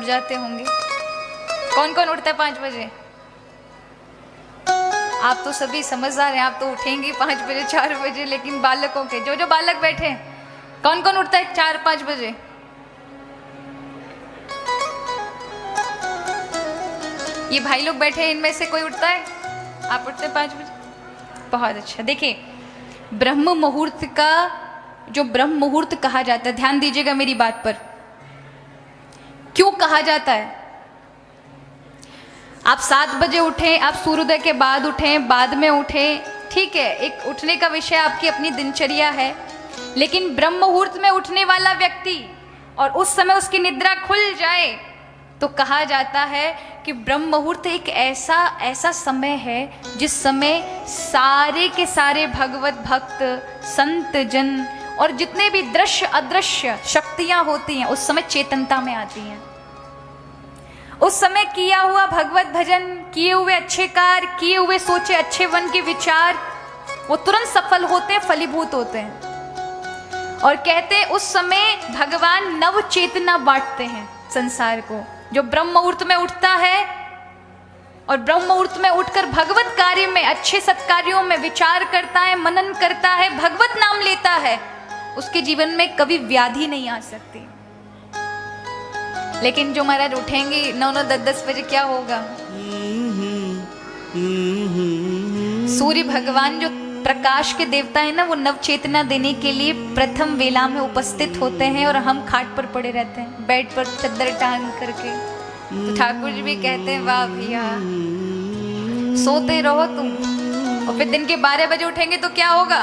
जाते होंगे। कौन कौन उठता है 5 बजे? आप तो सभी समझदार हैं, आप तो उठेंगे 5 बजे 4 बजे, लेकिन बालकों के जो बालक बैठे हैं, कौन कौन उठता है 4-5 बजे? ये भाई लोग बैठे हैं, इनमें से कोई उठता है? आप उठते हैं 5 बजे? बहुत अच्छा। देखिए, ब्रह्म मुहूर्त का जो ब्रह्म मुहूर्त कहा जाता है, ध्यान दीजिएगा मेरी बात पर, क्यों कहा जाता है? आप 7 बजे उठें, आप सूर्योदय के बाद उठें, बाद में उठें, ठीक है, एक उठने का विषय आपकी अपनी दिनचर्या है, लेकिन ब्रह्म मुहूर्त में उठने वाला व्यक्ति और उस समय उसकी निद्रा खुल जाए तो कहा जाता है कि ब्रह्म मुहूर्त एक ऐसा समय है जिस समय सारे के सारे भगवत भक्त, संत जन और जितने भी दृश्य अदृश्य शक्तियां होती हैं उस समय चेतनता में आती हैं। उस समय किया हुआ भगवत भजन, किए हुए अच्छे कार्य, किए हुए सोचे अच्छे मन के विचार, वो तुरंत सफल होते हैं, फलीभूत होते हैं। और कहते हैं उस समय भगवान नव चेतना बांटते हैं संसार को। जो ब्रह्म मुहूर्त में उठता है और ब्रह्म मुहूर्त में उठकर भगवत कार्य में, अच्छे सत्कार्यों में विचार करता है, मनन करता है, भगवत नाम लेता है, उसके जीवन में कभी व्याधि नहीं आ सकती। लेकिन जो महाराज उठेंगे 9-9, 10-10 बजे, क्या होगा? सूर्य भगवान जो प्रकाश के देवता है ना, वो नव चेतना देने के लिए प्रथम वेला में उपस्थित होते हैं और हम खाट पर पड़े रहते हैं, बेड पर चद्दर टांग करके। तो ठाकुर जी भी कहते हैं, वाह भैया, सोते रहो तुम, और फिर दिन के 12 बजे उठेंगे तो क्या होगा?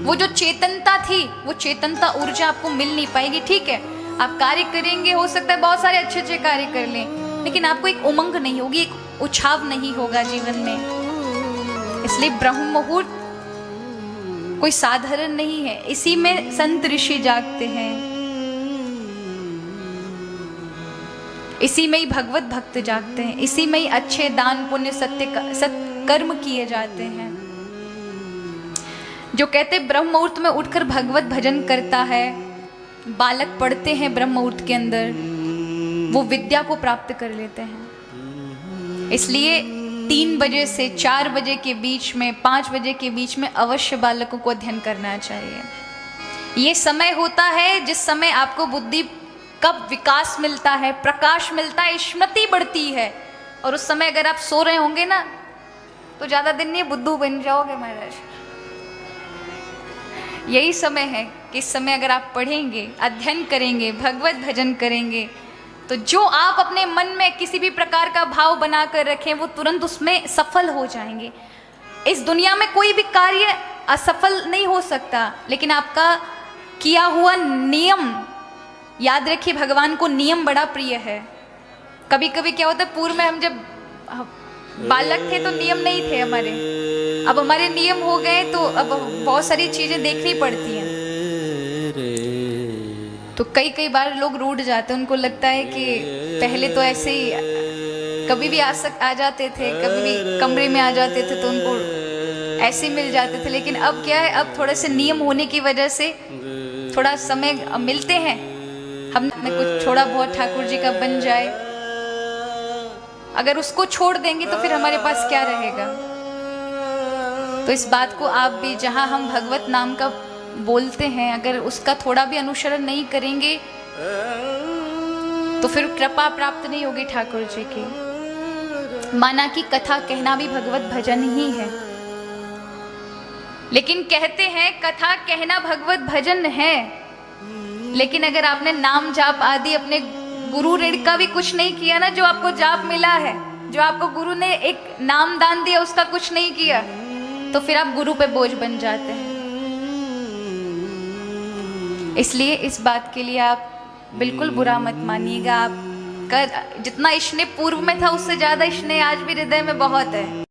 वो जो चेतनता थी, वो चेतनता ऊर्जा आपको मिल नहीं पाएगी। ठीक है, आप कार्य करेंगे, हो सकता है बहुत सारे अच्छे अच्छे कार्य कर लें, लेकिन आपको एक उमंग नहीं होगी, एक उछाव नहीं होगा जीवन में। इसलिए ब्रह्म मुहूर्त कोई साधारण नहीं है, इसी में संत ऋषि जागते हैं, इसी में ही भगवत भक्त जागते हैं, इसी में ही अच्छे दान पुण्य सत्कर्म किए जाते हैं। जो कहते ब्रह्म मुहूर्त में उठकर भगवत भजन करता है, बालक पढ़ते हैं ब्रह्म मुहूर्त के अंदर, वो विद्या को प्राप्त कर लेते हैं। इसलिए 3 बजे से 4 बजे के बीच में, 5 बजे के बीच में अवश्य बालकों को अध्ययन करना चाहिए। ये समय होता है जिस समय आपको बुद्धि का विकास मिलता है, प्रकाश मिलता है, स्मृति बढ़ती है। और उस समय अगर आप सो रहे होंगे ना, तो ज़्यादा दिन नहीं बुद्धू बन जाओगे महाराज। यही समय है कि इस समय अगर आप पढ़ेंगे, अध्ययन करेंगे, भगवत भजन करेंगे, तो जो आप अपने मन में किसी भी प्रकार का भाव बना कर रखें, वो तुरंत उसमें सफल हो जाएंगे। इस दुनिया में कोई भी कार्य असफल नहीं हो सकता, लेकिन आपका किया हुआ नियम, याद रखिए भगवान को नियम बड़ा प्रिय है। कभी कभी क्या होता है, पूर्व में हम जब बालक थे तो नियम नहीं थे हमारे, अब हमारे नियम हो गए तो अब बहुत सारी चीजें देखनी पड़ती हैं। तो कई बार लोग रूठ जाते हैं, उनको लगता है कि पहले तो ऐसे ही कभी भी आ जाते थे, कभी भी कमरे में आ जाते थे तो उनको ऐसे मिल जाते थे। लेकिन अब क्या है, अब थोड़े से नियम होने की वजह से थोड़ा समय मिलते हैं, हम में कुछ थोड़ा बहुत ठाकुर जी का बन जाए। अगर उसको छोड़ देंगे तो फिर हमारे पास क्या रहेगा? तो इस बात को आप भी, जहाँ हम भगवत नाम का बोलते हैं, अगर उसका थोड़ा भी अनुसरण नहीं करेंगे तो फिर कृपा प्राप्त नहीं होगी ठाकुर जी की। माना कि कथा कहना भी भगवत भजन ही है, लेकिन कहते हैं कथा कहना भगवत भजन है, लेकिन अगर आपने नाम जाप आदि अपने गुरु ऋण का भी कुछ नहीं किया ना, जो आपको जाप मिला है, जो आपको गुरु ने एक नाम दान दिया, उसका कुछ नहीं किया, तो फिर आप गुरु पे बोझ बन जाते हैं। इसलिए इस बात के लिए आप बिल्कुल बुरा मत मानिएगा। आपका जितना स्नेह पूर्व में था उससे ज्यादा स्नेह आज भी हृदय में बहुत है।